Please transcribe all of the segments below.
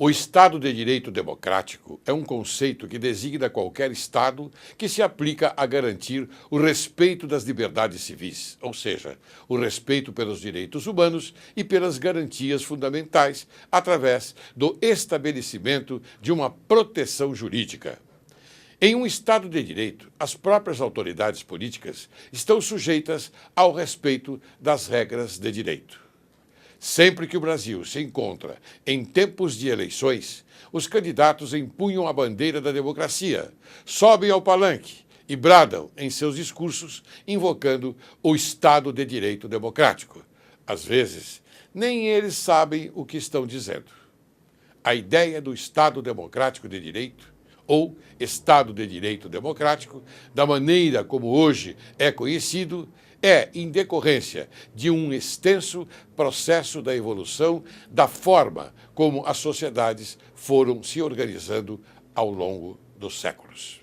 O Estado de Direito Democrático é um conceito que designa qualquer Estado que se aplica a garantir o respeito das liberdades civis, ou seja, o respeito pelos direitos humanos e pelas garantias fundamentais através do estabelecimento de uma proteção jurídica. Em um Estado de Direito, as próprias autoridades políticas estão sujeitas ao respeito das regras de direito. Sempre que o Brasil se encontra em tempos de eleições, os candidatos empunham a bandeira da democracia, sobem ao palanque e bradam em seus discursos invocando o Estado de Direito Democrático. Às vezes, nem eles sabem o que estão dizendo. A ideia do Estado Democrático de Direito, ou Estado de Direito Democrático, da maneira como hoje é conhecido, é em decorrência de um extenso processo da evolução da forma como as sociedades foram se organizando ao longo dos séculos.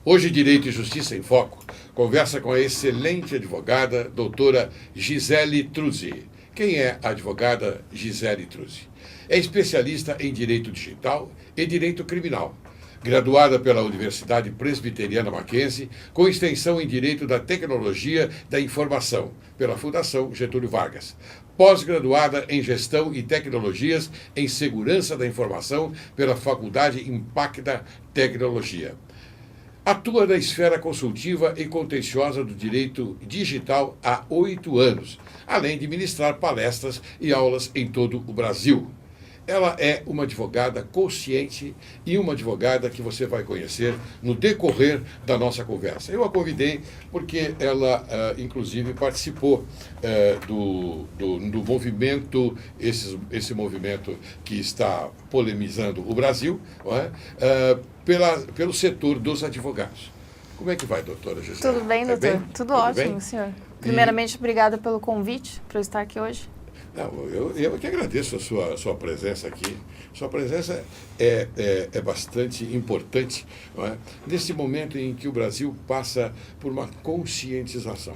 Hoje, Direito e Justiça em Foco conversa com a excelente advogada, doutora Gisele Truzzi. Quem é a advogada Gisele Truzzi? É especialista em Direito Digital e Direito Criminal. Graduada pela Universidade Presbiteriana Mackenzie, com extensão em Direito da Tecnologia da Informação, pela Fundação Getúlio Vargas. Pós-graduada em Gestão e Tecnologias em Segurança da Informação, pela Faculdade Impacta Tecnologia. Atua na esfera consultiva e contenciosa do direito digital há 8 anos, além de ministrar palestras e aulas em todo o Brasil. Ela é uma advogada consciente e uma advogada que você vai conhecer no decorrer da nossa conversa. Eu a convidei porque ela, inclusive, participou do movimento, esse movimento que está polemizando o Brasil, não é? Pelo setor dos advogados. Como é que vai, doutora Gisele? Tudo bem, doutor? Bem? Tudo ótimo, bem? Senhor. Primeiramente, obrigada pelo convite para eu estar aqui hoje. Não, eu que agradeço a sua presença aqui. Sua presença é bastante importante, não é? Nesse momento em que o Brasil passa por uma conscientização.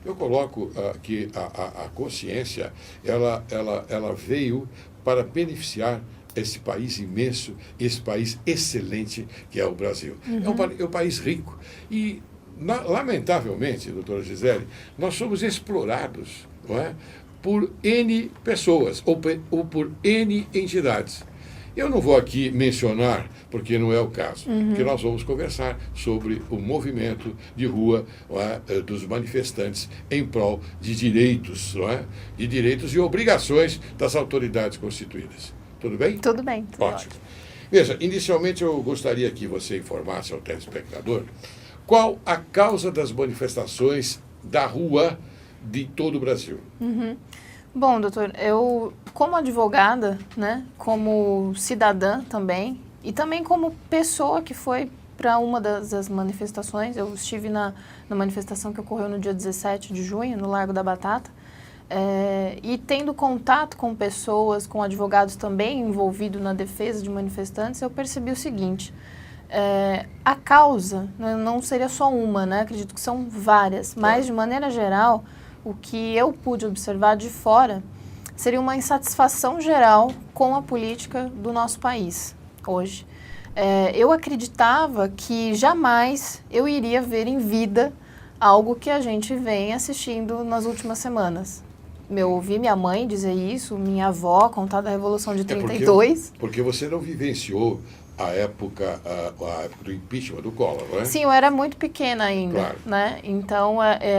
Eu coloco que a consciência ela veio para beneficiar esse país imenso, esse país excelente que é o Brasil. Uhum. É um país rico. E, lamentavelmente, doutora Gisele, nós somos explorados, não é? Por N pessoas ou por N entidades. Eu não vou aqui mencionar, porque não é o caso, porque nós vamos conversar sobre o movimento de rua, não é, dos manifestantes em prol de direitos, não é, de direitos e obrigações das autoridades constituídas. Tudo bem? Tudo bem. Tudo ótimo. Veja, inicialmente eu gostaria que você informasse ao telespectador qual a causa das manifestações da rua de todo o Brasil. Bom, doutor, eu, como advogada, né, como cidadã também, e também como pessoa que foi para uma das manifestações, eu estive na manifestação que ocorreu no dia 17 de junho, no Largo da Batata, e tendo contato com pessoas, com advogados também envolvidos na defesa de manifestantes, eu percebi o seguinte: a causa não seria só uma, né? Acredito que são várias, mas de maneira geral, o que eu pude observar de fora seria uma insatisfação geral com a política do nosso país hoje. Eu acreditava que jamais eu iria ver em vida algo que a gente vem assistindo nas últimas semanas. Eu ouvi minha mãe dizer isso, minha avó contar da Revolução de 32. Porque você não vivenciou a época do impeachment do Collor, não é? Sim, eu era muito pequena ainda, claro, né? Então,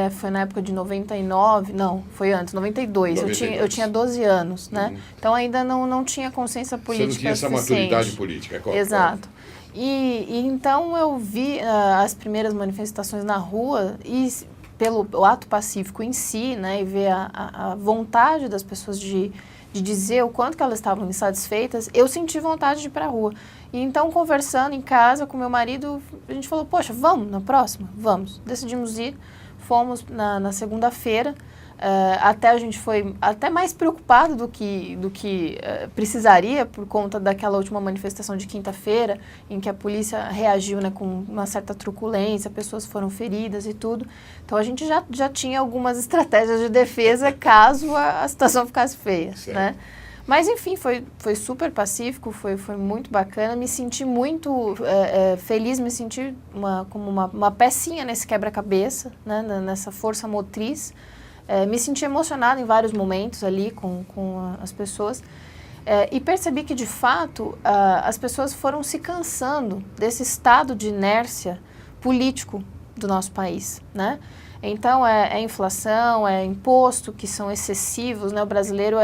foi na época de 99, não, foi antes, 92. Eu tinha 12 anos, né? Então, ainda não tinha consciência política suficiente. Você não tinha essa maturidade política, claro. Exato. E então, eu vi as primeiras manifestações na rua e pelo ato pacífico em si, né? E ver a vontade das pessoas de de dizer o quanto que elas estavam insatisfeitas, eu senti vontade de ir para a rua. E então, conversando em casa com meu marido, a gente falou, poxa, vamos na próxima? Vamos. Decidimos ir, fomos na segunda-feira. Até a gente foi até mais preocupado do que precisaria por conta daquela última manifestação de quinta-feira, em que a polícia reagiu, né, com uma certa truculência, pessoas foram feridas e tudo. Então a gente já tinha algumas estratégias de defesa caso a situação ficasse feia, né? Mas enfim, foi super pacífico, foi muito bacana, me senti muito feliz, me senti como uma pecinha nesse quebra-cabeça, né, nessa força motriz. Me senti emocionada em vários momentos ali com as pessoas e percebi que, de fato, as pessoas foram se cansando desse estado de inércia político do nosso país, né? Então, é inflação, é imposto, que são excessivos, né? O brasileiro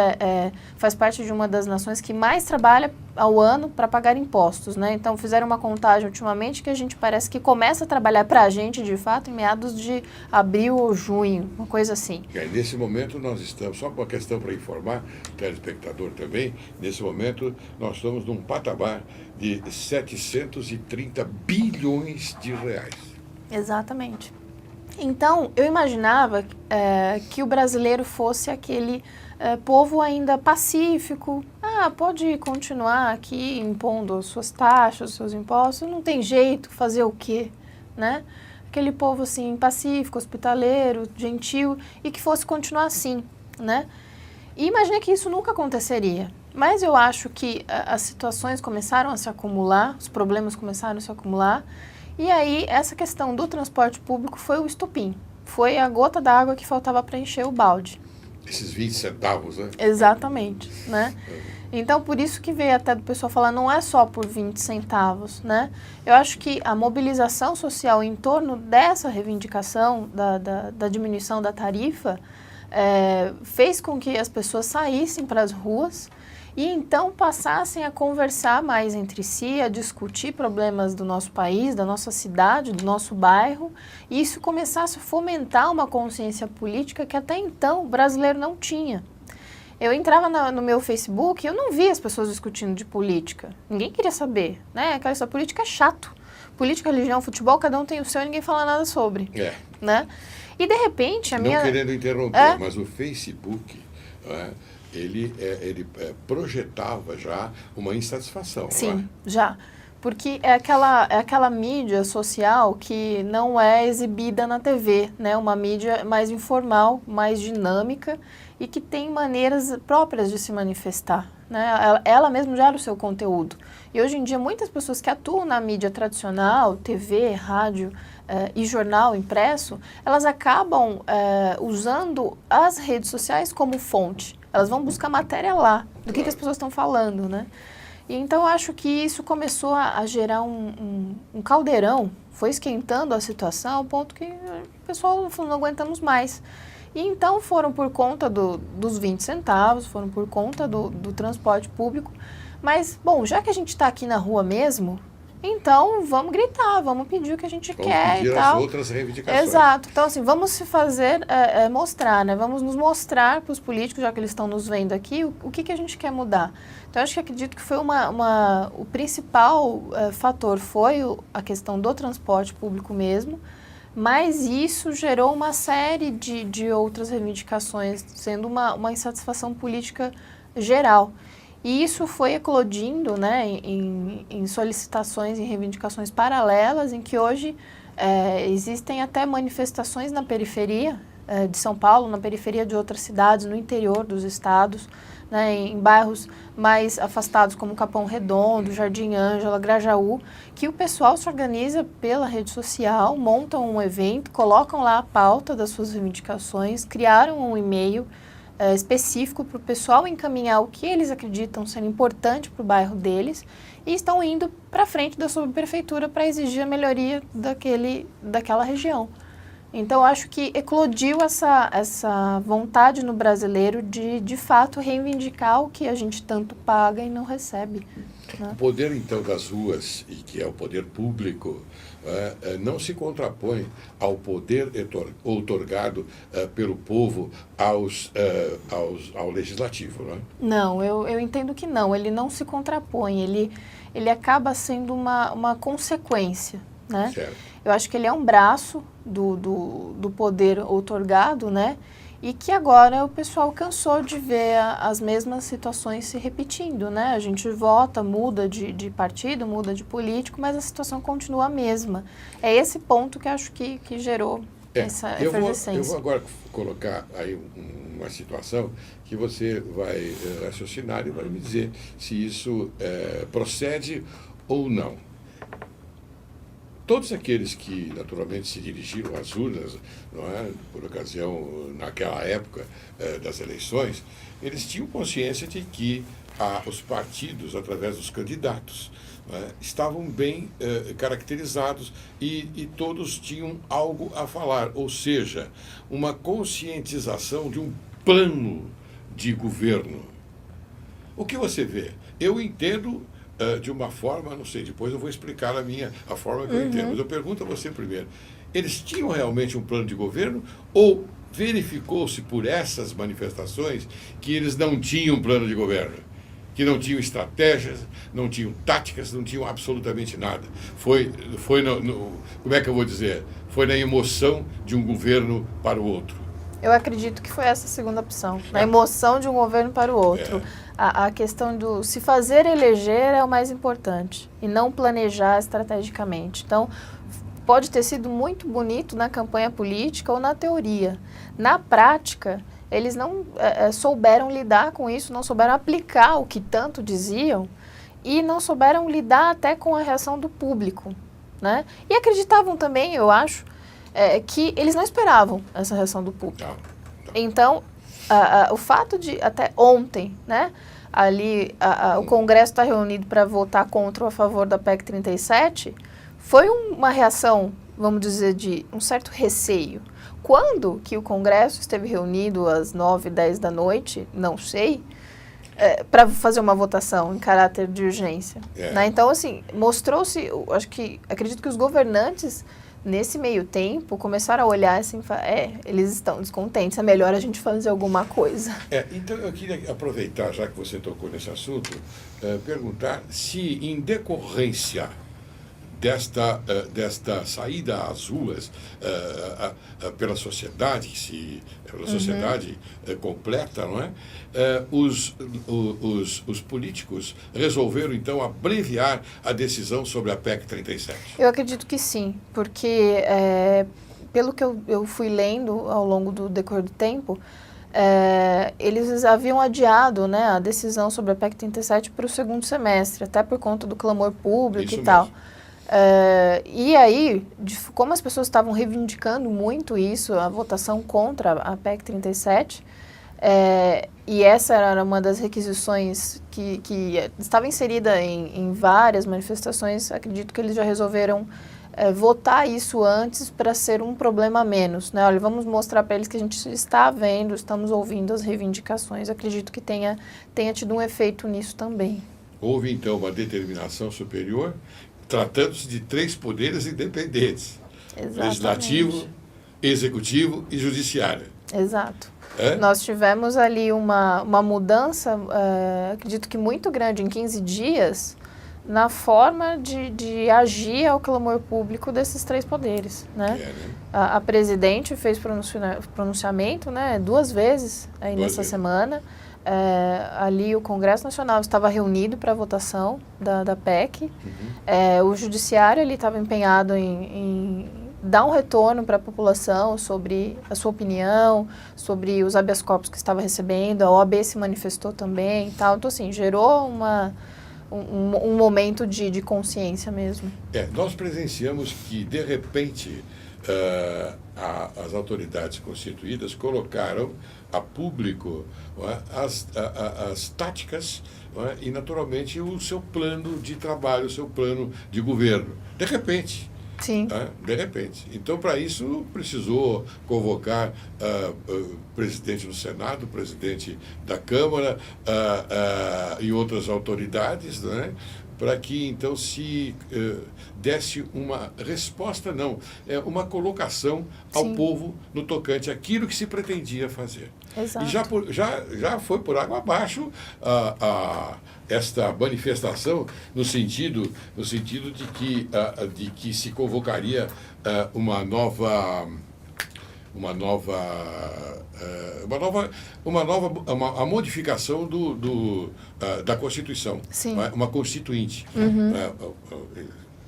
faz parte de uma das nações que mais trabalha ao ano para pagar impostos, né? Então, fizeram uma contagem ultimamente que a gente parece que começa a trabalhar para a gente, de fato, em meados de abril ou junho, uma coisa assim. Nesse momento nós estamos, só uma questão para informar o telespectador também, nesse momento nós estamos num patamar de 730 bilhões de reais. Exatamente. Então, eu imaginava que o brasileiro fosse aquele povo ainda pacífico. Pode continuar aqui impondo as suas taxas, os seus impostos, não tem jeito, fazer o quê, né? Aquele povo, assim, pacífico, hospitaleiro, gentil, e que fosse continuar assim, né? E imaginei que isso nunca aconteceria. Mas eu acho que as situações começaram a se acumular, os problemas começaram a se acumular, e aí, essa questão do transporte público foi o estopim. Foi a gota d'água que faltava para encher o balde. Esses 20 centavos, né? Exatamente, né? Então, por isso que veio até do pessoal falar, não é só por 20 centavos, né? Eu acho que a mobilização social em torno dessa reivindicação da diminuição da tarifa fez com que as pessoas saíssem para as ruas e então passassem a conversar mais entre si, a discutir problemas do nosso país, da nossa cidade, do nosso bairro, e isso começasse a fomentar uma consciência política que até então o brasileiro não tinha. Eu entrava no meu Facebook e eu não via as pessoas discutindo de política. Ninguém queria saber, né? Aquela história, política é chato. Política, religião, futebol, cada um tem o seu e ninguém fala nada sobre. Né? E de repente Não querendo interromper, mas o Facebook... Ele projetava já uma insatisfação. Sim, já. Porque é aquela mídia social que não é exibida na TV, né? Uma mídia mais informal, mais dinâmica e que tem maneiras próprias de se manifestar, né? Ela mesma gera o seu conteúdo. E hoje em dia, muitas pessoas que atuam na mídia tradicional, TV, rádio e jornal impresso, elas acabam usando as redes sociais como fonte. Elas vão buscar matéria lá, do que as pessoas estão falando, né? E então eu acho que isso começou a gerar um caldeirão, foi esquentando a situação ao ponto que o pessoal falou, não aguentamos mais. E então foram por conta dos 20 centavos, foram por conta do transporte público. Mas, bom, já que a gente está aqui na rua mesmo, então vamos gritar, vamos pedir o que a gente quer e tal. Vamos pedir as outras reivindicações. Exato. Então, assim, vamos se fazer mostrar, né? Vamos nos mostrar para os políticos, já que eles estão nos vendo aqui, o que a gente quer mudar. Então, acho que acredito que foi o principal fator foi a questão do transporte público mesmo, mas isso gerou uma série de outras reivindicações, sendo uma insatisfação política geral. E isso foi eclodindo, né, em solicitações e reivindicações paralelas, em que hoje existem até manifestações na periferia de São Paulo, na periferia de outras cidades, no interior dos estados, né, em bairros mais afastados como Capão Redondo, Jardim Ângela, Grajaú, que o pessoal se organiza pela rede social, montam um evento, colocam lá a pauta das suas reivindicações, criaram um e-mail específico para o pessoal encaminhar o que eles acreditam ser importante para o bairro deles e estão indo para frente da subprefeitura para exigir a melhoria daquela região. Então, eu acho que eclodiu essa vontade no brasileiro de fato, reivindicar o que a gente tanto paga e não recebe. O poder, então, das ruas, e que é o poder público, não se contrapõe ao poder outorgado pelo povo ao legislativo, não é? Não, eu entendo que não. Ele não se contrapõe, ele acaba sendo uma consequência, né? Certo. Eu acho que ele é um braço do poder outorgado, né? E que agora o pessoal cansou de ver as mesmas situações se repetindo, né? A gente vota, muda de partido, muda de político, mas a situação continua a mesma. É esse ponto que eu acho que gerou essa efervescência. Eu vou agora colocar aí uma situação que você vai raciocinar e vai me dizer se isso procede ou não. Todos aqueles que, naturalmente, se dirigiram às urnas, não é, por ocasião, naquela época das eleições, eles tinham consciência de que os partidos, através dos candidatos, estavam bem caracterizados e todos tinham algo a falar, ou seja, uma conscientização de um plano de governo. O que você vê? Eu entendo de uma forma, não sei, depois eu vou explicar a forma que eu entendo, mas eu pergunto a você primeiro, eles tinham realmente um plano de governo ou verificou-se por essas manifestações que eles não tinham um plano de governo? Que não tinham estratégias, não tinham táticas, não tinham absolutamente nada. Foi como é que eu vou dizer? Foi na emoção de um governo para o outro. Eu acredito que foi essa a segunda opção, na emoção de um governo para o outro. A questão do se fazer eleger é o mais importante e não planejar estrategicamente. Então, pode ter sido muito bonito na campanha política ou na teoria. Na prática, eles não souberam lidar com isso, não souberam aplicar o que tanto diziam e não souberam lidar até com a reação do público, né? E acreditavam também, eu acho, que eles não esperavam essa reação do público. Então, o fato de, até ontem, né, ali o Congresso está reunido para votar contra ou a favor da PEC 37, foi uma reação, vamos dizer, de um certo receio. Quando que o Congresso esteve reunido às 9, 10 da noite, não sei, para fazer uma votação em caráter de urgência. Né? Então, assim, mostrou-se, acredito que os governantes, nesse meio tempo, começaram a olhar assim, eles estão descontentes, é melhor a gente fazer alguma coisa. Então, eu queria aproveitar, já que você tocou nesse assunto, perguntar se, em decorrência desta saída às ruas pela sociedade, completa, não é? Os políticos resolveram, então, abreviar a decisão sobre a PEC 37. Eu acredito que sim, porque, pelo que eu fui lendo ao longo do decorrer do tempo, eles haviam adiado, né, a decisão sobre a PEC 37 para o segundo semestre, até por conta do clamor público e tal. E aí, como as pessoas estavam reivindicando muito isso, a votação contra a PEC 37, e essa era uma das requisições que estava inserida em várias manifestações, acredito que eles já resolveram votar isso antes para ser um problema a menos. Né? Olha, vamos mostrar para eles que a gente está vendo, estamos ouvindo as reivindicações. Acredito que tenha tido um efeito nisso também. Houve, então, uma determinação superior, tratando-se de 3 poderes independentes. Exatamente. Legislativo, executivo e judiciário. Exato. Nós tivemos ali uma mudança, acredito que muito grande, em 15 dias, na forma de agir ao clamor público desses 3 poderes. Né? A presidente fez pronunciamento, né, 2 vezes aí nessa semana. Ali o Congresso Nacional estava reunido para a votação da PEC. O Judiciário estava empenhado em dar um retorno para a população sobre a sua opinião, sobre os habeas corpus que estava recebendo. A OAB se manifestou também e tal. Então, assim, gerou um momento de consciência mesmo. Nós presenciamos que, de repente, as autoridades constituídas colocaram a público as táticas e, naturalmente, o seu plano de trabalho, o seu plano de governo. De repente, Sim. De repente. Então, para isso, precisou convocar presidente do Senado, presidente da Câmara e outras autoridades, né? Para que, então, se desse uma resposta, uma colocação ao Sim. povo no tocante àquilo que se pretendia fazer. Exato. E já foi por água abaixo esta manifestação no sentido de que se convocaria a modificação da Constituição, Sim. uma constituinte.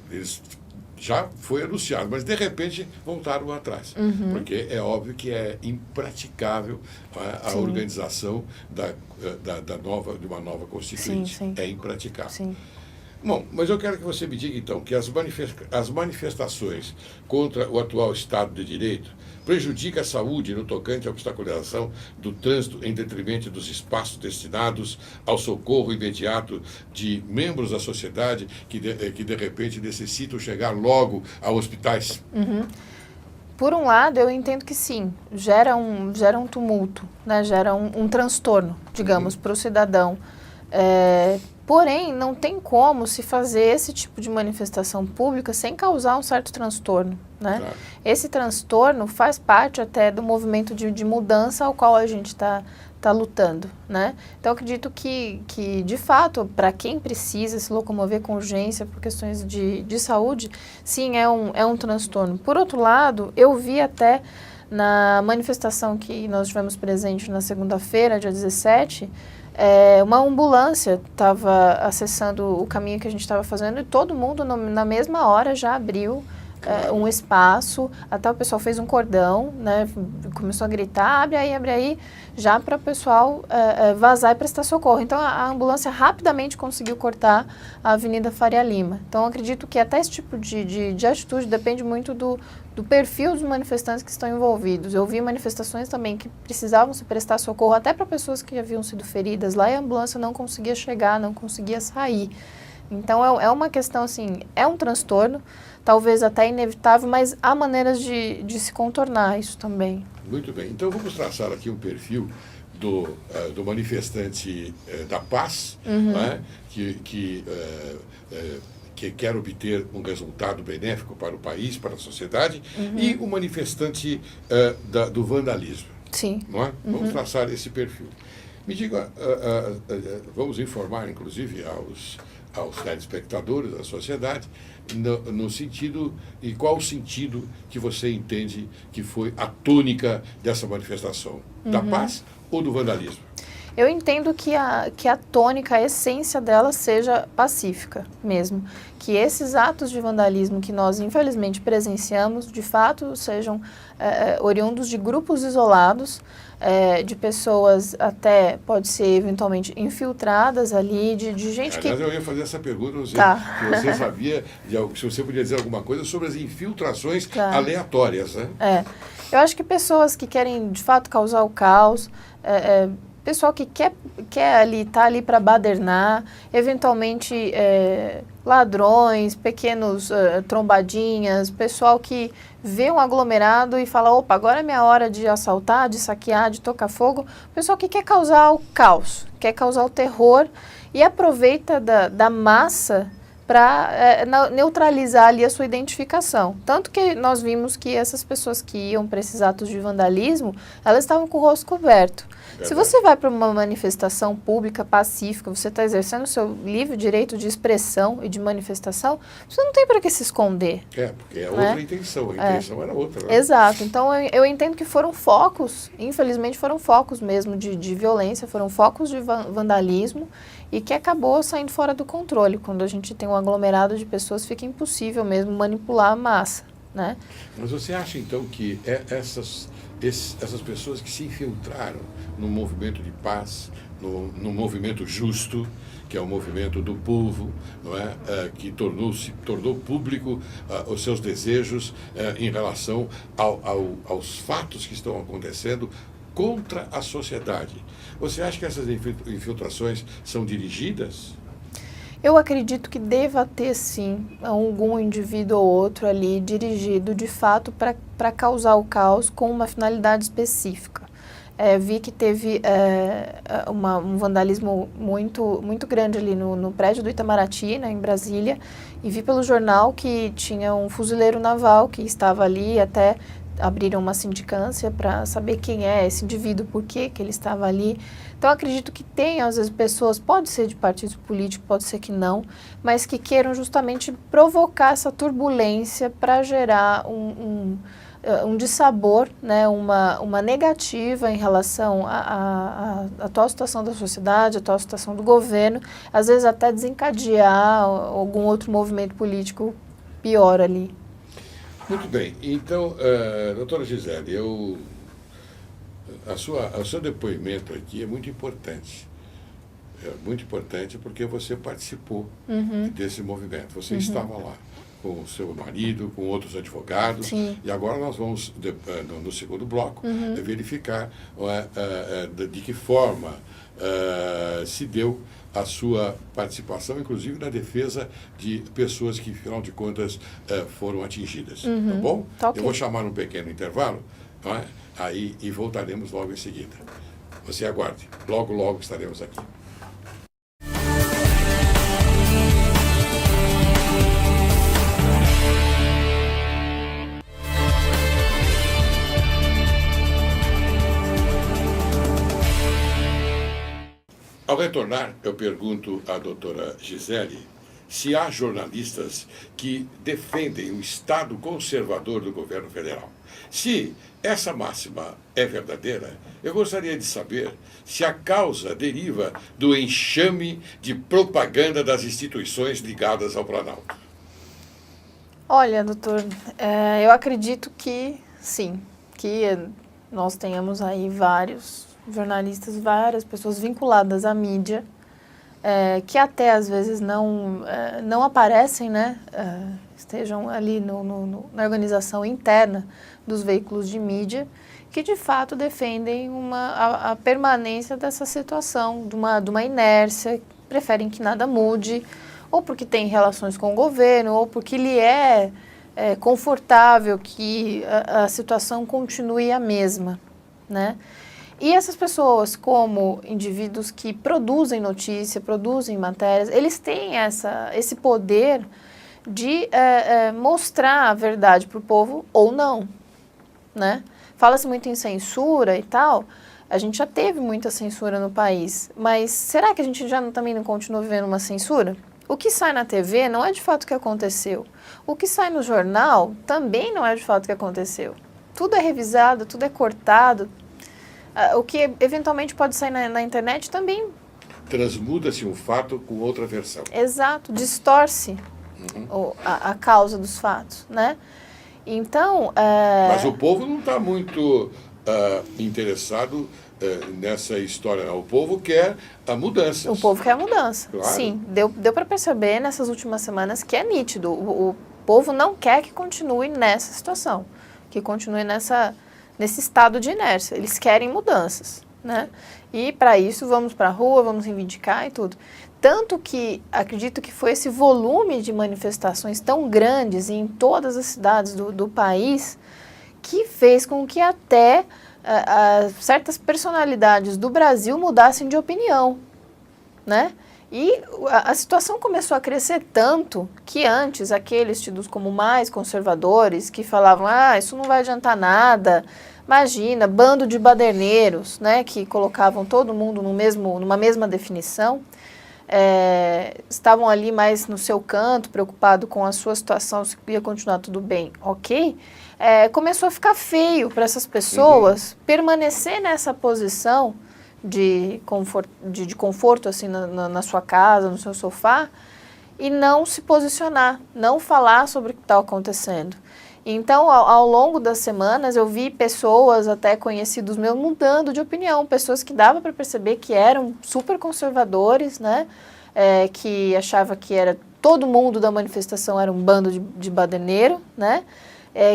Eles já foi anunciado, mas de repente voltaram atrás, porque é óbvio que é impraticável a organização de uma nova constituinte. Sim. É impraticável. Sim. Bom, mas eu quero que você me diga então que as manifestações contra o atual Estado de Direito prejudica a saúde no tocante à obstaculização do trânsito em detrimento dos espaços destinados ao socorro imediato de membros da sociedade que de repente necessitam chegar logo a hospitais. Por um lado, eu entendo que sim, gera um tumulto, né? Gera um transtorno, digamos, para o cidadão. Porém, não tem como se fazer esse tipo de manifestação pública sem causar um certo transtorno, né? Claro. Esse transtorno faz parte até do movimento de mudança ao qual a gente está lutando, né? Então, acredito que de fato, para quem precisa se locomover com urgência por questões de saúde, sim, é um transtorno. Por outro lado, eu vi até na manifestação que nós tivemos presente na segunda-feira, dia 17, uma ambulância estava acessando o caminho que a gente estava fazendo e todo mundo na mesma hora já abriu um espaço, até o pessoal fez um cordão, né, começou a gritar, abre aí, já para o pessoal vazar e prestar socorro. Então, a ambulância rapidamente conseguiu cortar a Avenida Faria Lima. Então, acredito que até esse tipo de atitude depende muito do perfil dos manifestantes que estão envolvidos. Eu vi manifestações também que precisavam se prestar socorro até para pessoas que haviam sido feridas lá e a ambulância não conseguia chegar, não conseguia sair. Então, é uma questão, assim, é um transtorno, talvez até inevitável, mas há maneiras de se contornar isso também. Muito bem. Então, vamos traçar aqui um perfil do manifestante da paz, né, que quer obter um resultado benéfico para o país, para a sociedade, e o manifestante do vandalismo. Sim. Não é? Vamos traçar esse perfil. Me diga, vamos informar, inclusive, aos telespectadores da sociedade, no sentido, e qual o sentido que você entende que foi a tônica dessa manifestação? Da paz ou do vandalismo? Eu entendo que a tônica, a essência dela seja pacífica mesmo. Que esses atos de vandalismo que nós infelizmente presenciamos, de fato, sejam oriundos de grupos isolados, de pessoas até, pode ser eventualmente infiltradas ali, de gente que... Aliás, eu ia fazer essa pergunta, não sei Tá. se você sabia, se você podia dizer alguma coisa sobre as infiltrações aleatórias, né? Eu acho que pessoas que querem, de fato, causar o caos... pessoal que quer tá ali para badernar, eventualmente ladrões, pequenos trombadinhas, pessoal que vê um aglomerado e fala, opa, agora é minha hora de assaltar, de saquear, de tocar fogo. Pessoal que quer causar o caos, quer causar o terror e aproveita da massa para neutralizar ali a sua identificação. Tanto que nós vimos que essas pessoas que iam para esses atos de vandalismo, elas estavam com o rosto coberto. Verdade. Se você vai para uma manifestação pública pacífica, você está exercendo o seu livre direito de expressão e de manifestação, você não tem para que se esconder. Porque é outra intenção, a intenção era outra. Né? Exato, então eu entendo que foram focos, infelizmente foram focos mesmo de violência, foram focos de vandalismo, e que acabou saindo fora do controle. Quando a gente tem um aglomerado de pessoas, fica impossível mesmo manipular a massa, né? Mas você acha, então, que essas pessoas que se infiltraram no movimento de paz, no movimento justo, que é o movimento do povo, não é? Que tornou público os seus desejos em relação aos fatos que estão acontecendo contra a sociedade. Você acha que essas infiltrações são dirigidas? Eu acredito que deva ter, sim, algum indivíduo ou outro ali dirigido, de fato, para causar o caos com uma finalidade específica. Vi que teve um vandalismo muito grande ali no prédio do Itamaraty, né, em Brasília, e vi pelo jornal que tinha um fuzileiro naval que estava ali, até abriram uma sindicância para saber quem é esse indivíduo, por que ele estava ali. Então, acredito que tem, às vezes, pessoas, pode ser de partido político, pode ser que não, mas que queiram justamente provocar essa turbulência para gerar um dissabor, né, uma negativa em relação à atual situação da sociedade, à atual situação do governo, às vezes até desencadear algum outro movimento político pior ali. Muito bem. Então, doutora Gisele, o seu depoimento aqui é muito importante. É muito importante porque você participou desse movimento. Você estava lá com o seu marido, com outros advogados. Sim. E agora nós vamos, no segundo bloco, verificar de que forma se deu a sua participação, inclusive na defesa de pessoas que, afinal de contas, foram atingidas. Tá bom? Tá ok. Eu vou chamar um pequeno intervalo, não é? Aí, e voltaremos logo em seguida. Você aguarde. Logo, logo estaremos aqui. Ao retornar, eu pergunto à doutora Gisele se há jornalistas que defendem o Estado conservador do governo federal. Se essa máxima é verdadeira, eu gostaria de saber se a causa deriva do enxame de propaganda das instituições ligadas ao Planalto. Olha, doutor, eu acredito que sim, que nós tenhamos aí vários jornalistas, várias pessoas vinculadas à mídia, que até às vezes não aparecem, né, estejam ali na organização interna dos veículos de mídia, que de fato defendem a permanência dessa situação, de uma inércia, preferem que nada mude, ou porque tem relações com o governo, ou porque lhe é confortável que a situação continue a mesma, né? E essas pessoas, como indivíduos que produzem notícia, produzem matérias, eles têm esse poder de mostrar a verdade para o povo ou não, né? Fala-se muito em censura e tal, a gente já teve muita censura no país, mas será que a gente também não continua vivendo uma censura? O que sai na TV não é de fato o que aconteceu. O que sai no jornal também não é de fato o que aconteceu. Tudo é revisado, tudo é cortado. O que eventualmente pode sair na internet também... Transmuda-se um fato com outra versão. Exato, distorce a causa dos fatos, né? Então... Mas o povo não está muito interessado nessa história, não. O povo quer a mudança. O povo quer a mudança, claro. Sim. Deu para perceber nessas últimas semanas que é nítido. O povo não quer que continue nessa situação, que continue nesse estado de inércia. Eles querem mudanças, né? E para isso vamos para a rua, vamos reivindicar e tudo. Tanto que acredito que foi esse volume de manifestações tão grandes em todas as cidades do país que fez com que até certas personalidades do Brasil mudassem de opinião, né? E a situação começou a crescer tanto que antes aqueles tidos como mais conservadores, que falavam, isso não vai adiantar nada, imagina, bando de baderneiros, né, que colocavam todo mundo numa mesma definição, estavam ali mais no seu canto, preocupado com a sua situação, se ia continuar tudo bem, ok? Começou a ficar feio para essas pessoas permanecer nessa posição de conforto assim, na sua casa, no seu sofá, e não se posicionar, não falar sobre o que está acontecendo. Então, ao longo das semanas, eu vi pessoas, até conhecidos meus, mudando de opinião, pessoas que dava para perceber que eram super conservadores, né? Que achava que todo mundo da manifestação era um bando de baderneiro, né?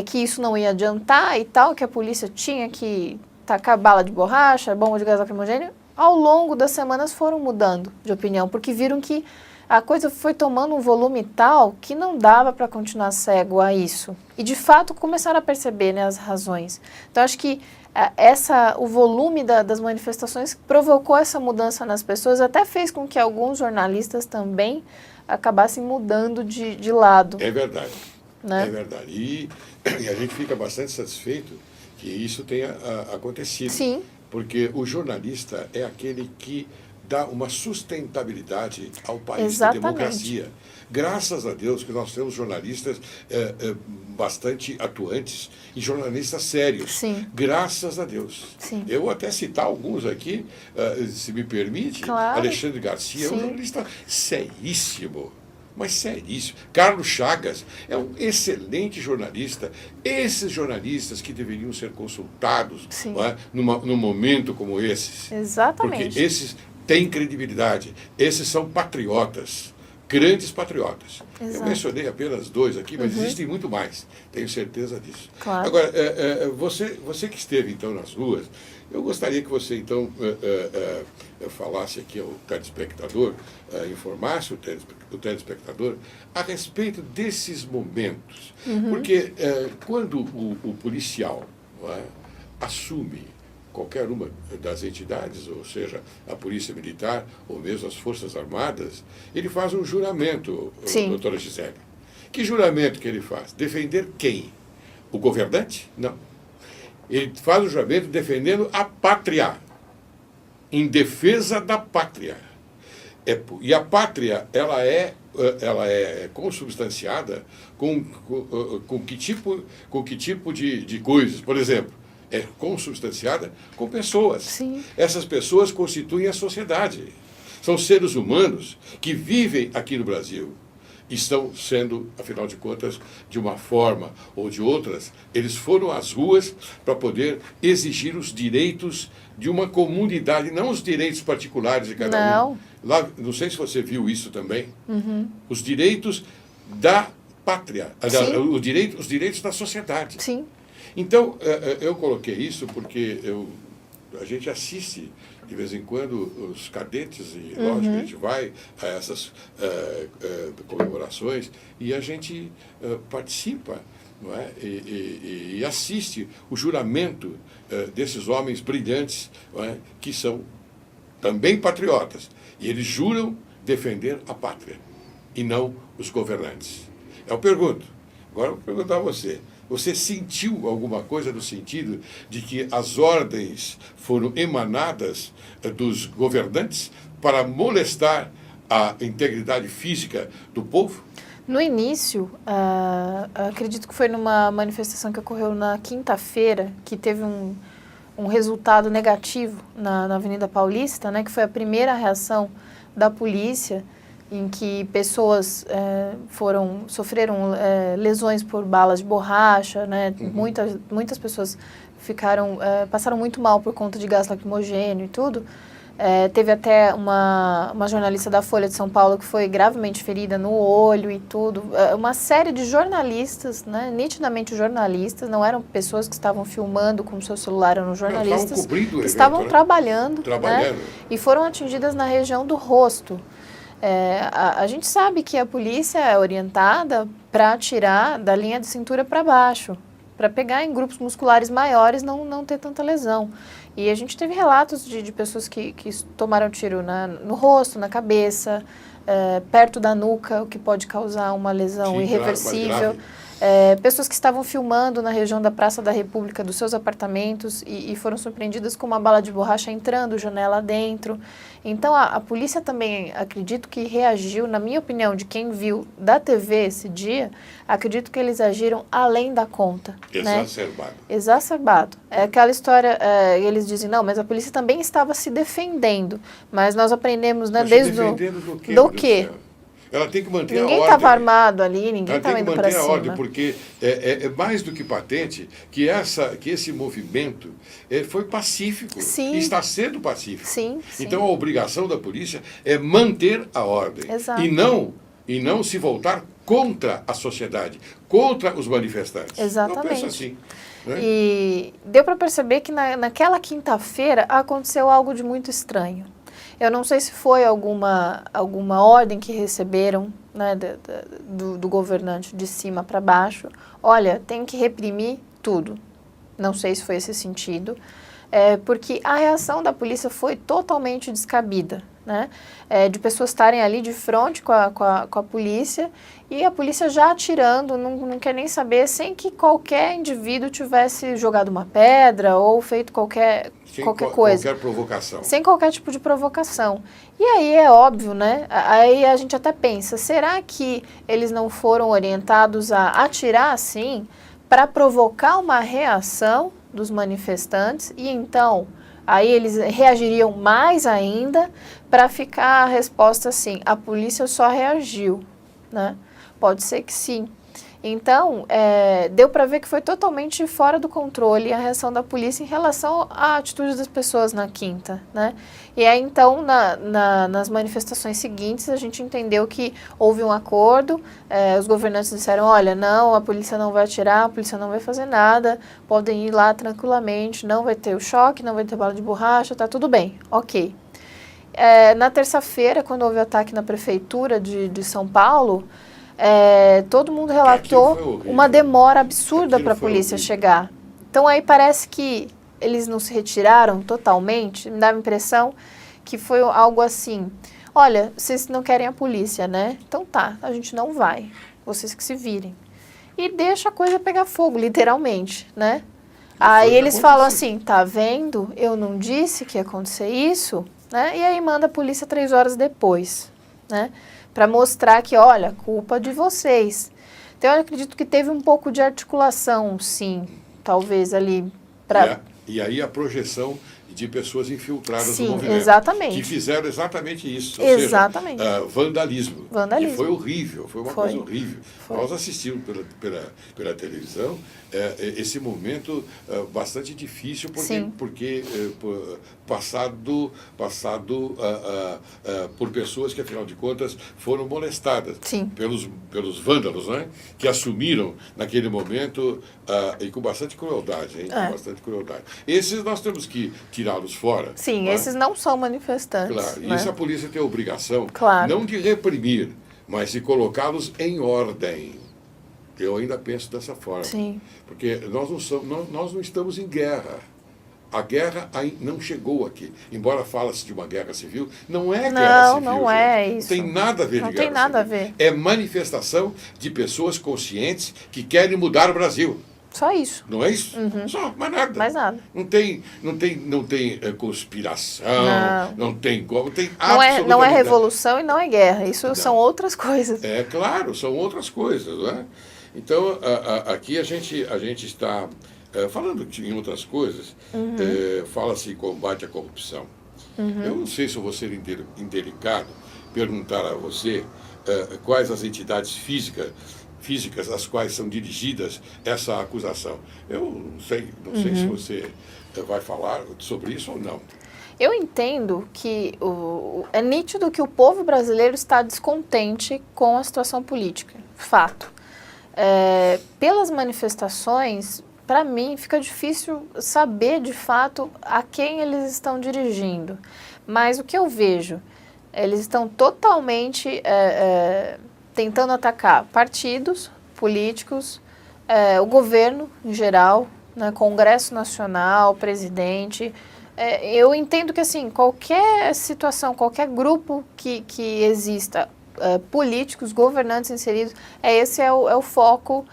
Que isso não ia adiantar e tal, que a polícia tinha que tacar bala de borracha, bomba de gás lacrimogêneo. Ao longo das semanas foram mudando de opinião, porque viram que a coisa foi tomando um volume tal que não dava para continuar cego a isso. E, de fato, começaram a perceber, né, as razões. Então, acho que o volume das manifestações provocou essa mudança nas pessoas, até fez com que alguns jornalistas também acabassem mudando de lado. É verdade. Né? É verdade. E a gente fica bastante satisfeito que isso tenha acontecido. Sim. Porque o jornalista é aquele que dá uma sustentabilidade ao país Exatamente. da democracia. Graças a Deus que nós temos jornalistas bastante atuantes e jornalistas sérios. Sim. Graças a Deus. Sim. Eu vou até citar alguns aqui, se me permite. Claro. Alexandre Garcia é um Sim. jornalista seríssimo. Mas seríssimo. Carlos Chagas é um excelente jornalista. Esses jornalistas que deveriam ser consultados, não é, num momento como esses. Exatamente. Porque esses têm credibilidade. Esses são patriotas. Grandes patriotas. Exato. Eu mencionei apenas 2 aqui, mas existem muito mais. Tenho certeza disso. Claro. Agora, você que esteve, então, nas ruas, eu gostaria que você, então, falasse aqui ao telespectador, informasse o telespectador a respeito desses momentos. Porque quando o policial, não é, assume qualquer uma das entidades, ou seja, a Polícia Militar ou mesmo as Forças Armadas, ele faz um juramento, doutora Gisele. Que juramento que ele faz? Defender quem? O governante? Não. Ele faz o juramento defendendo a pátria, em defesa da pátria. E a pátria, ela é consubstanciada com que tipo de coisas? Por exemplo, é consubstanciada com pessoas. Sim. Essas pessoas constituem a sociedade. São seres humanos que vivem aqui no Brasil. Estão sendo, afinal de contas, de uma forma ou de outras, eles foram às ruas para poder exigir os direitos de uma comunidade, não os direitos particulares de cada um. Lá, não sei se você viu isso também. Os direitos da pátria, os direitos da sociedade. Sim. Então, eu coloquei isso porque a gente assiste, de vez em quando, os cadetes, e lógico, a gente vai a essas comemorações e a gente participa, não é? E assiste o juramento desses homens brilhantes, não é? Que são também patriotas. E eles juram defender a pátria e não os governantes. Eu pergunto, agora eu vou perguntar a você. Você sentiu alguma coisa no sentido de que as ordens foram emanadas dos governantes para molestar a integridade física do povo? No início, acredito que foi numa manifestação que ocorreu na quinta-feira, que teve um resultado negativo na Avenida Paulista, né, que foi a primeira reação da polícia, em que pessoas sofreram lesões por balas de borracha, né? Muitas pessoas passaram muito mal por conta de gás lacrimogêneo e tudo. Teve até uma jornalista da Folha de São Paulo que foi gravemente ferida no olho e tudo. Uma série de jornalistas, né? Nitidamente jornalistas, não eram pessoas que estavam filmando com o seu celular, eram jornalistas que estavam trabalhando. Né? E foram atingidas na região do rosto. A gente sabe que a polícia é orientada para atirar da linha de cintura para baixo, para pegar em grupos musculares maiores não ter tanta lesão. E a gente teve relatos de pessoas que tomaram tiro no rosto, na cabeça, perto da nuca, o que pode causar uma lesão irreversível. Pessoas que estavam filmando na região da Praça da República dos seus apartamentos e foram surpreendidas com uma bala de borracha entrando, janela dentro. Então, a polícia também, acredito que reagiu, na minha opinião, de quem viu da TV esse dia, acredito que eles agiram além da conta. Exacerbado. Né? Exacerbado. É aquela história, eles dizem, não, mas a polícia também estava se defendendo. Mas nós aprendemos, né, desde do quê? Ela tem que manter a ordem. Ninguém estava armado ali, ninguém estava indo para cima. Ela tem que manter a ordem, porque é mais do que patente que esse movimento foi pacífico. Sim. E está sendo pacífico. Sim. Então a obrigação da polícia é manter a ordem. Exato. E não se voltar contra a sociedade, contra os manifestantes. Exatamente. Eu penso assim. Né? E deu para perceber que naquela quinta-feira aconteceu algo de muito estranho. Eu não sei se foi alguma ordem que receberam, né, do governante de cima para baixo. Olha, tem que reprimir tudo. Não sei se foi esse sentido. Porque a reação da polícia foi totalmente descabida, né? De pessoas estarem ali de frente com a polícia e a polícia já atirando, não quer nem saber, sem que qualquer indivíduo tivesse jogado uma pedra ou feito qualquer coisa. Qualquer provocação. Sem qualquer tipo de provocação. E aí é óbvio, né? Aí a gente até pensa, será que eles não foram orientados a atirar assim para provocar uma reação dos manifestantes e então aí eles reagiriam mais ainda para ficar a resposta assim, a polícia só reagiu, né? Pode ser que sim. Então, deu para ver que foi totalmente fora do controle a reação da polícia em relação à atitude das pessoas na quinta, né? E aí, então, nas manifestações seguintes, a gente entendeu que houve um acordo, os governantes disseram, olha, não, a polícia não vai atirar, a polícia não vai fazer nada, podem ir lá tranquilamente, não vai ter o choque, não vai ter bala de borracha, tá tudo bem, ok. Na terça-feira, quando houve o ataque na prefeitura de São Paulo, todo mundo relatou uma demora absurda para a polícia chegar. Então aí parece que eles não se retiraram totalmente, me dá a impressão que foi algo assim, olha, vocês não querem a polícia, né? Então tá, a gente não vai, vocês que se virem. E deixa a coisa pegar fogo, literalmente, né? Aí eles falam assim, tá vendo? Eu não disse que ia acontecer isso, né? E aí manda a polícia 3 horas depois, né? Para mostrar que, olha, culpa de vocês. Então, eu acredito que teve um pouco de articulação, sim, talvez ali. E aí a projeção de pessoas infiltradas sim, no movimento. Exatamente. Que fizeram exatamente isso. Exatamente. Ou seja, vandalismo. Vandalismo. E foi horrível, foi uma coisa horrível. Nós assistimos pela televisão esse momento bastante difícil, porque passado por pessoas que, afinal de contas, foram molestadas pelos vândalos, né? Que assumiram naquele momento e com bastante crueldade, hein? Com bastante crueldade. Esses nós temos que tirá-los fora. Sim, né? Esses não são manifestantes. Claro, né? E isso a polícia tem a obrigação, não de reprimir, mas de colocá-los em ordem. Eu ainda penso dessa forma. Sim. Porque nós não estamos em guerra. A guerra não chegou aqui. Embora fala-se de uma guerra civil, não é guerra civil. Não é isso. Não tem nada a ver de guerra civil. Não tem nada a ver. É manifestação de pessoas conscientes que querem mudar o Brasil. Só isso. Não é isso? Só, mais nada. Mais nada. Não tem conspiração, não tem absolutamente não é revolução e não é guerra. Isso são outras coisas. É claro, são outras coisas, não é? Então, aqui a gente está falando em outras coisas, fala-se em combate à corrupção. Eu não sei se eu vou ser indelicado perguntar a você quais as entidades físicas às quais são dirigidas essa acusação. Eu não sei se você vai falar sobre isso ou não. Eu entendo que é nítido que o povo brasileiro está descontente com a situação política, fato. Pelas manifestações, para mim, fica difícil saber de fato a quem eles estão dirigindo. Mas o que eu vejo, eles estão totalmente tentando atacar partidos políticos, o governo em geral, né, Congresso Nacional, presidente. Eu entendo que assim, qualquer situação, qualquer grupo que exista, políticos, governantes inseridos, esse é o foco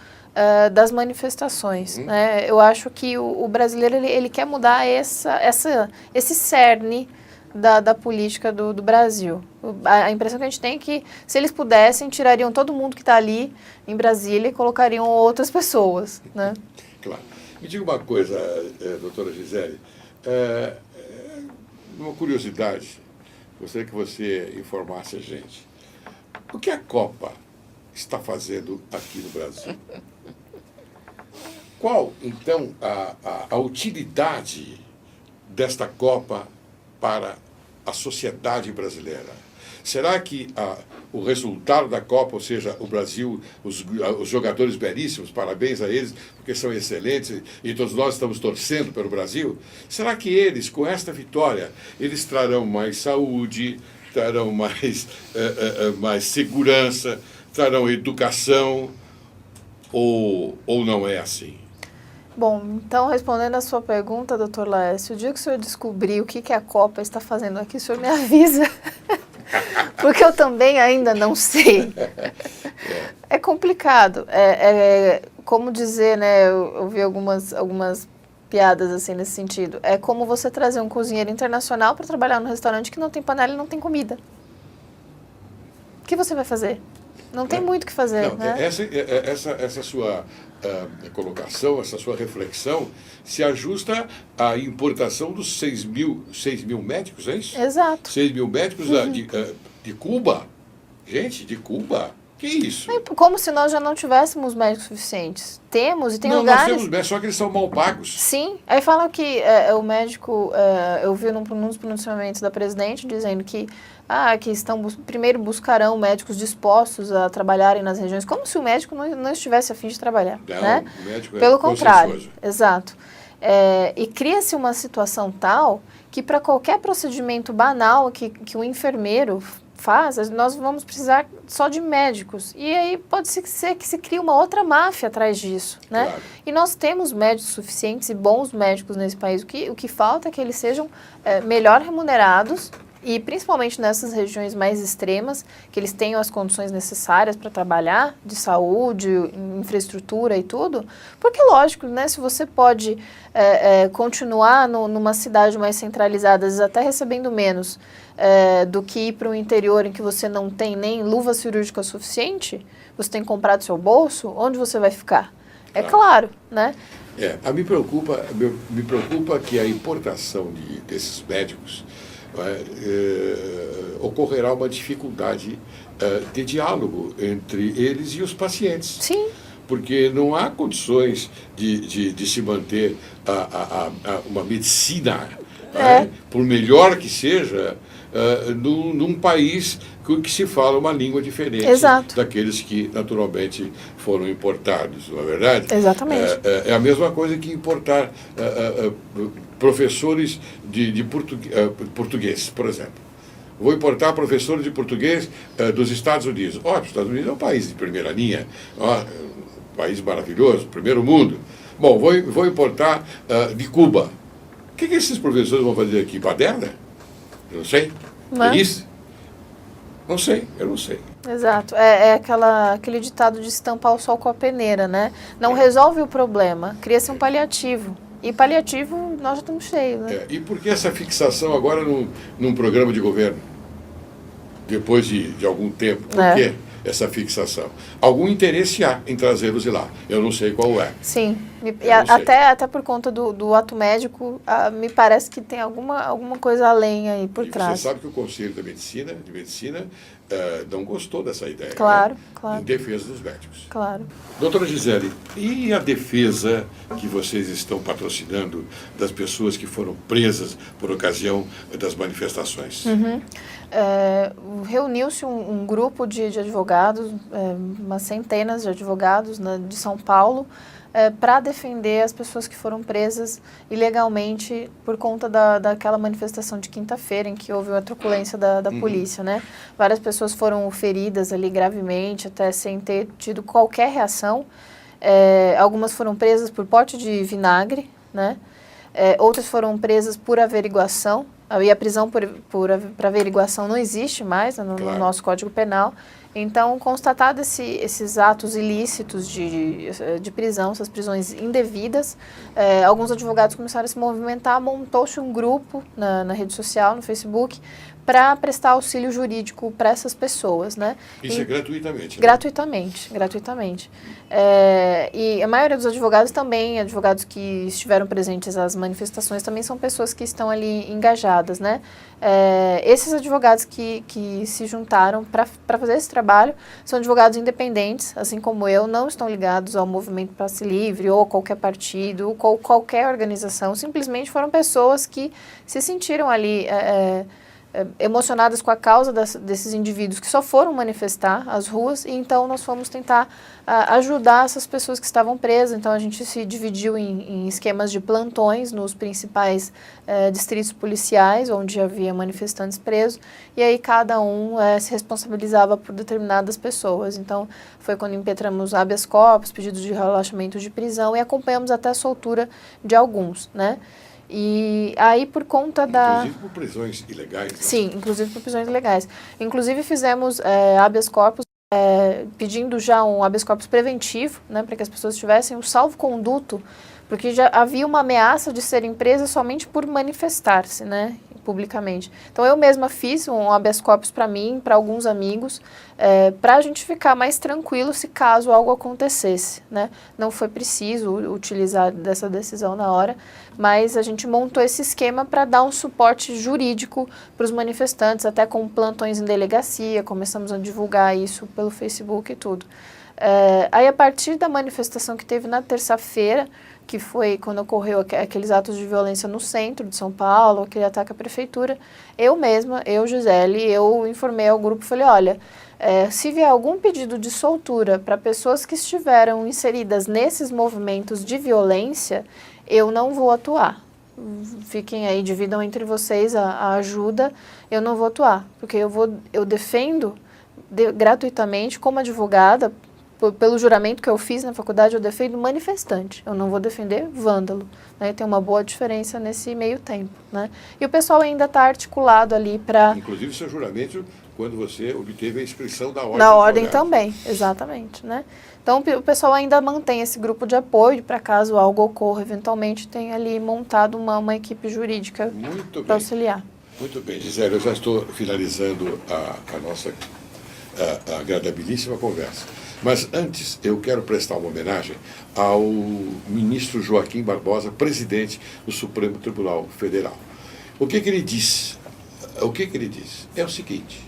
das manifestações. Né? Eu acho que o brasileiro ele quer mudar esse cerne da política do Brasil. A impressão que a gente tem é que, se eles pudessem, tirariam todo mundo que está ali em Brasília e colocariam outras pessoas. Né? Claro. Me diga uma coisa, doutora Gisele, uma curiosidade, gostaria que você informasse a gente. O que a Copa está fazendo aqui no Brasil? Qual, então, a utilidade desta Copa para a sociedade brasileira? Será que o resultado da Copa, ou seja, o Brasil, os jogadores belíssimos, parabéns a eles, porque são excelentes e todos nós estamos torcendo pelo Brasil, será que eles, com esta vitória, eles trarão mais saúde, trarão mais segurança, trarão educação, ou não é assim? Bom, então, respondendo a sua pergunta, doutor Laércio, o dia que o senhor descobrir o que a Copa está fazendo aqui, o senhor me avisa, porque eu também ainda não sei. É complicado. Como dizer, né, eu vi algumas piadas assim nesse sentido. É como você trazer um cozinheiro internacional para trabalhar num restaurante que não tem panela e não tem comida. O que você vai fazer? Não tem muito o que fazer, não, né? Essa sua colocação, essa sua reflexão, se ajusta à importação dos 6 mil médicos, é isso? Exato. 6 mil médicos de Cuba. Gente, de Cuba. Que isso? Como se nós já não tivéssemos médicos suficientes. Temos, e tem não, lugares... Nós temos médicos, só que eles são mal pagos. Sim. Aí falam que o médico... eu vi num dos pronunciamentos da presidente dizendo que primeiro buscarão médicos dispostos a trabalharem nas regiões, como se o médico não estivesse a fim de trabalhar. Não, né? O médico Pelo contrário. consensuoso. Exato. E cria-se uma situação tal que para qualquer procedimento banal que o enfermeiro faz, nós vamos precisar só de médicos. E aí pode ser que se crie uma outra máfia atrás disso, né? Claro. E nós temos médicos suficientes e bons médicos nesse país. O que falta é que eles sejam melhor remunerados e principalmente nessas regiões mais extremas, que eles tenham as condições necessárias para trabalhar, de saúde, infraestrutura e tudo. Porque, lógico, né, se você pode continuar numa cidade mais centralizada, às vezes até recebendo menos, do que ir para o interior em que você não tem nem luva cirúrgica suficiente, você tem que comprar do seu bolso, onde você vai ficar? É claro, né? Me preocupa que a importação desses médicos ocorrerá uma dificuldade de diálogo entre eles e os pacientes. Sim. Porque não há condições de se manter uma medicina, por melhor que seja, num país que se fala uma língua diferente. Exato. Daqueles que naturalmente foram importados, não é verdade? Exatamente. É a mesma coisa que importar professores de português, por exemplo. Vou importar professores de português dos Estados Unidos. Os Estados Unidos é um país de primeira linha, um país maravilhoso, primeiro mundo. Bom, vou importar de Cuba. O que esses professores vão fazer aqui? Baderna? Eu não sei. É isso? Não sei, eu não sei. Exato. Aquele ditado de estampar o sol com a peneira, né? Não resolve o problema, cria-se um paliativo. E paliativo nós já estamos cheios, né? E por que essa fixação agora num programa de governo? Depois de algum tempo. Por que essa fixação? Algum interesse há em trazê-los de lá. Eu não sei qual é. Sim. E até por conta do ato médico, me parece que tem alguma coisa além aí por trás. Você sabe que o Conselho de Medicina não gostou dessa ideia. Claro, né? claro. Em defesa dos médicos. Claro. Doutora Gisele, e a defesa que vocês estão patrocinando das pessoas que foram presas por ocasião das manifestações? Reuniu-se um grupo de advogados, umas centenas de advogados de São Paulo, para defender as pessoas que foram presas ilegalmente por conta daquela manifestação de quinta-feira em que houve a truculência da polícia, né? Várias pessoas foram feridas ali gravemente, até sem ter tido qualquer reação. Algumas foram presas por porte de vinagre, né? Outras foram presas por averiguação. E a prisão para averiguação não existe mais no nosso Código Penal. Então, constatados esses atos ilícitos de prisão, essas prisões indevidas, alguns advogados começaram a se movimentar, montou-se um grupo na rede social, no Facebook, para prestar auxílio jurídico para essas pessoas, né? Isso é gratuitamente? Né? Gratuitamente. E a maioria dos advogados também, advogados que estiveram presentes às manifestações, também são pessoas que estão ali engajadas, né? Esses advogados que se juntaram para fazer esse trabalho são advogados independentes, assim como eu, não estão ligados ao Movimento Passe Livre ou qualquer partido ou qualquer organização, simplesmente foram pessoas que se sentiram ali emocionadas com a causa desses indivíduos que só foram manifestar às ruas, e então nós fomos tentar ajudar essas pessoas que estavam presas. Então a gente se dividiu em esquemas de plantões nos principais distritos policiais, onde havia manifestantes presos, e aí cada um se responsabilizava por determinadas pessoas. Então foi quando impetramos habeas corpus, pedidos de relaxamento de prisão, e acompanhamos até a soltura de alguns, né? E aí, por conta Inclusive por prisões ilegais. Né? Sim, inclusive por prisões ilegais. Inclusive fizemos habeas corpus, pedindo já um habeas corpus preventivo, né, para que as pessoas tivessem um salvo-conduto, porque já havia uma ameaça de serem presas somente por manifestar-se, né, publicamente. Então eu mesma fiz um habeas corpus para mim, para alguns amigos, para a gente ficar mais tranquilo se caso algo acontecesse, né. Não foi preciso utilizar dessa decisão na hora, mas a gente montou esse esquema para dar um suporte jurídico para os manifestantes, até com plantões em delegacia, começamos a divulgar isso pelo Facebook e tudo. Aí a partir da manifestação que teve na terça-feira, que foi quando ocorreu aqueles atos de violência no centro de São Paulo, aquele ataque à prefeitura, eu mesma, Gisele, eu informei ao grupo, falei, olha, se vier algum pedido de soltura para pessoas que estiveram inseridas nesses movimentos de violência, eu não vou atuar. Fiquem aí, dividam entre vocês a ajuda, eu não vou atuar, porque eu defendo gratuitamente, como advogada, pelo juramento que eu fiz na faculdade, eu defendo manifestante, eu não vou defender vândalo, né? Tem uma boa diferença nesse meio tempo, né? E o pessoal ainda está articulado ali para... Inclusive seu juramento, quando você obteve a inscrição da ordem. Na ordem também, exatamente, né? Então o pessoal ainda mantém esse grupo de apoio para caso algo ocorra, eventualmente tem ali montado uma equipe jurídica para auxiliar. Muito bem, Gisele, eu já estou finalizando a nossa agradabilíssima conversa. Mas antes, eu quero prestar uma homenagem ao ministro Joaquim Barbosa, presidente do Supremo Tribunal Federal. O que ele diz? É o seguinte: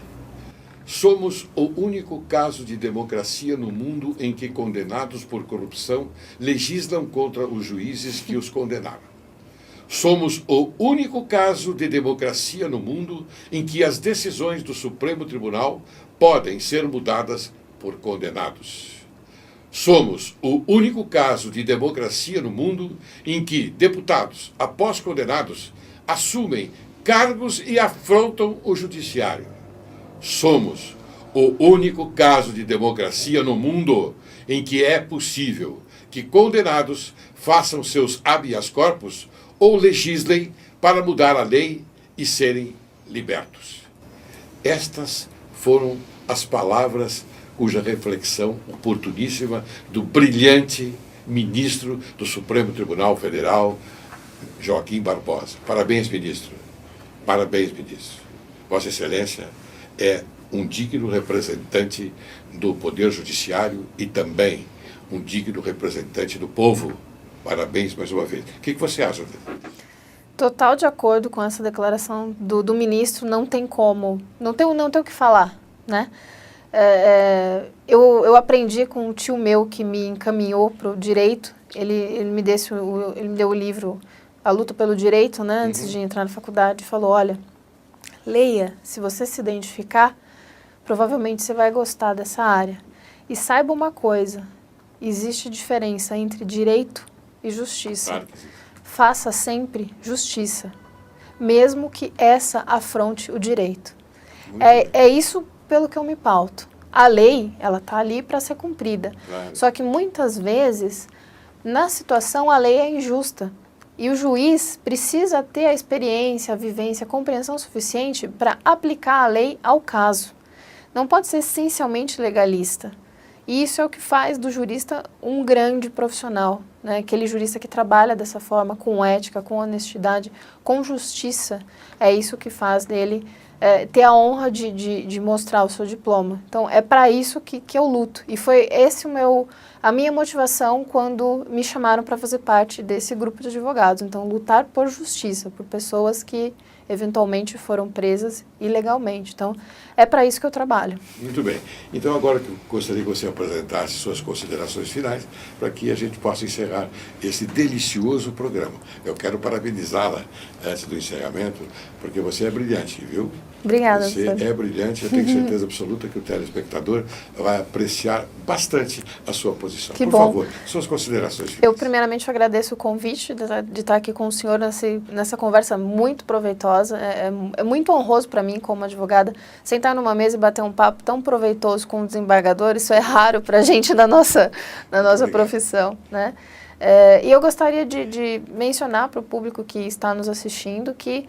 somos o único caso de democracia no mundo em que condenados por corrupção legislam contra os juízes que os condenaram. Somos o único caso de democracia no mundo em que as decisões do Supremo Tribunal podem ser mudadas por condenados. Somos o único caso de democracia no mundo em que deputados, após condenados, assumem cargos e afrontam o judiciário. Somos o único caso de democracia no mundo em que é possível que condenados façam seus habeas corpus ou legislem para mudar a lei e serem libertos. Estas foram as palavras cuja reflexão oportuníssima do brilhante ministro do Supremo Tribunal Federal, Joaquim Barbosa. Parabéns, ministro. Parabéns, ministro. Vossa Excelência é um digno representante do Poder Judiciário e também um digno representante do povo. Parabéns mais uma vez. O que você acha? Total de acordo com essa declaração do ministro, não tem como, não tem o que falar, né? Eu aprendi com um tio meu que me encaminhou para o direito, ele me deu o livro A Luta pelo Direito, né, antes de entrar na faculdade, e falou, olha, leia, se você se identificar, provavelmente você vai gostar dessa área. E saiba uma coisa, existe diferença entre direito e justiça. Claro que sim. Faça sempre justiça, mesmo que essa afronte o direito. É isso pelo que eu me pauto. A lei, ela está ali para ser cumprida. Claro. Só que muitas vezes, na situação, a lei é injusta. E o juiz precisa ter a experiência, a vivência, a compreensão suficiente para aplicar a lei ao caso. Não pode ser essencialmente legalista. E isso é o que faz do jurista um grande profissional, né? Aquele jurista que trabalha dessa forma, com ética, com honestidade, com justiça. É isso que faz dele ter a honra de mostrar o seu diploma. Então, é para isso que eu luto. E foi esse a minha motivação quando me chamaram para fazer parte desse grupo de advogados. Então, lutar por justiça, por pessoas que eventualmente foram presas ilegalmente. Então, é para isso que eu trabalho. Muito bem. Então, agora eu gostaria que você apresentasse suas considerações finais para que a gente possa encerrar esse delicioso programa. Eu quero parabenizá-la antes do encerramento, porque você é brilhante, viu? Obrigada, Você doutor. é brilhante, eu tenho certeza absoluta que o telespectador vai apreciar bastante a sua posição. Que Por bom. favor, suas considerações finais. Eu, primeiramente, agradeço o convite de estar aqui com o senhor nessa conversa muito proveitosa. É muito honroso para mim, como advogada, sentar numa mesa e bater um papo tão proveitoso com um desembargador. Isso é raro para a gente na nossa profissão, né? E eu gostaria de mencionar para o público que está nos assistindo que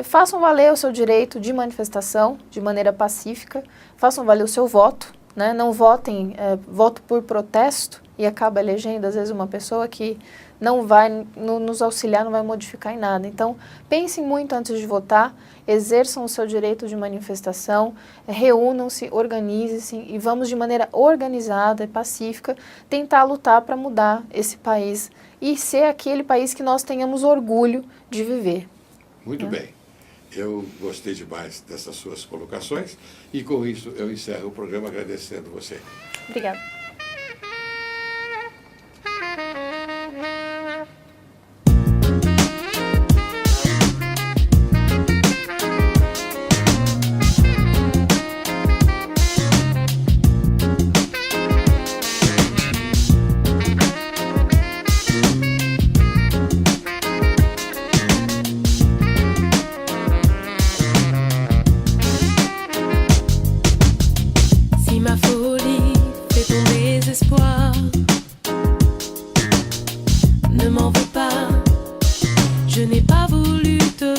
façam valer o seu direito de manifestação de maneira pacífica, façam valer o seu voto, né? Não votem, voto por protesto e acaba elegendo, às vezes, uma pessoa que não vai nos auxiliar, não vai modificar em nada. Então, pensem muito antes de votar, exerçam o seu direito de manifestação, reúnam-se, organizem-se e vamos, de maneira organizada e pacífica, tentar lutar para mudar esse país e ser aquele país que nós tenhamos orgulho de viver. Muito bem. Eu gostei demais dessas suas colocações e com isso eu encerro o programa agradecendo você. Obrigada. Si ma folie fait ton désespoir, ne m'en veux pas, je n'ai pas voulu te